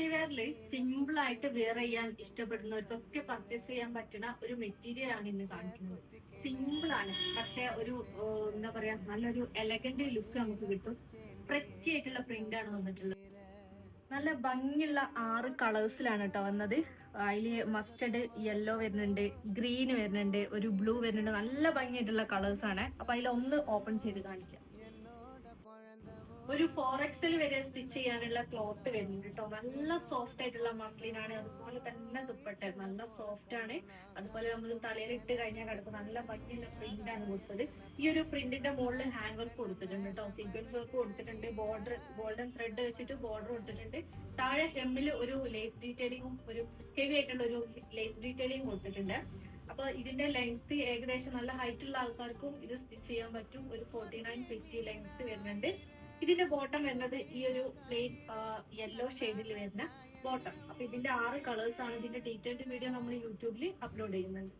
Party വെയറിൽ simple ആയിട്ട് wear ചെയ്യാൻ ഇഷ്ടപ്പെടുന്നവർക്കൊക്കെ purchase ചെയ്യാൻ പറ്റുന്ന ഒരു മെറ്റീരിയൽ ആണ് ഇന്ന് കാണിക്കുന്നത്. സിമ്പിൾ ആണ്, പക്ഷെ ഒരു എന്താ പറയാ, നല്ലൊരു എലഗന്റ് ലുക്ക് നമുക്ക് കിട്ടും. പ്രെറ്റി ആയിട്ടുള്ള പ്രിന്റ് ആണ് വന്നിട്ടുള്ളത്. നല്ല ഭംഗിയുള്ള 6 കളേഴ്സിലാണ് കേട്ടോ വന്നത്. അതില് മസ്റ്റർഡ് യെല്ലോ വരുന്നുണ്ട്, ഗ്രീൻ വരുന്നുണ്ട്, ഒരു ബ്ലൂ വരുന്നുണ്ട്. നല്ല ഭംഗിയായിട്ടുള്ള കളേഴ്സ് ആണ്. അപ്പൊ അതിലൊന്ന് ഓപ്പൺ ചെയ്ത് കാണിക്കാം. ഒരു 4XL വരെ സ്റ്റിച്ച് ചെയ്യാനുള്ള ക്ലോത്ത് വരുന്നുണ്ട് കേട്ടോ. നല്ല സോഫ്റ്റ് ആയിട്ടുള്ള മസ്ലിൻ ആണ്. അതുപോലെ തന്നെ ദുപ്പട്ട നല്ല സോഫ്റ്റ് ആണ്. അതുപോലെ നമ്മൾ തലയിൽ ഇട്ട് കഴിഞ്ഞാൽ കിടക്കും. നല്ല ഭംഗിയുള്ള പ്രിന്റ് ആണ് കൊടുത്തത്. ഈ ഒരു പ്രിന്റിന്റെ മുകളിൽ ഹാങ് വർക്ക് കൊടുത്തിട്ടുണ്ട് കേട്ടോ. സീക്വൻസ് വർക്ക് കൊടുത്തിട്ടുണ്ട്. ബോർഡർ ഗോൾഡൻ ത്രെഡ് വെച്ചിട്ട് ബോർഡർ കൊടുത്തിട്ടുണ്ട്. താഴെ ഹെമ്മിൽ ഒരു ലേസ് ഡീറ്റെയിലിംഗും ഒരു ഹെവി ആയിട്ടുള്ള ഒരു ലേസ് ഡീറ്റെയിലിംഗ് കൊടുത്തിട്ടുണ്ട്. അപ്പൊ ഇതിന്റെ ലെങ്ത് ഏകദേശം നല്ല ഹൈറ്റ് ഉള്ള ആൾക്കാർക്കും ഇത് സ്റ്റിച്ച് ചെയ്യാൻ പറ്റും. ഒരു 49-50 ലെങ്ത് വരുന്നുണ്ട്. ഇതിന്റെ ബോട്ടം വരുന്നത് ഈ ഒരു പ്ലെയിൻ യെല്ലോ ഷെയ്ഡിൽ വരുന്ന ബോട്ടം. അപ്പൊ ഇതിന്റെ 6 കളേഴ്സ് ആണ്. ഇതിന്റെ ഡീറ്റെയിൽഡ് വീഡിയോ നമ്മൾ യൂട്യൂബിൽ അപ്ലോഡ് ചെയ്യുന്നുണ്ട്.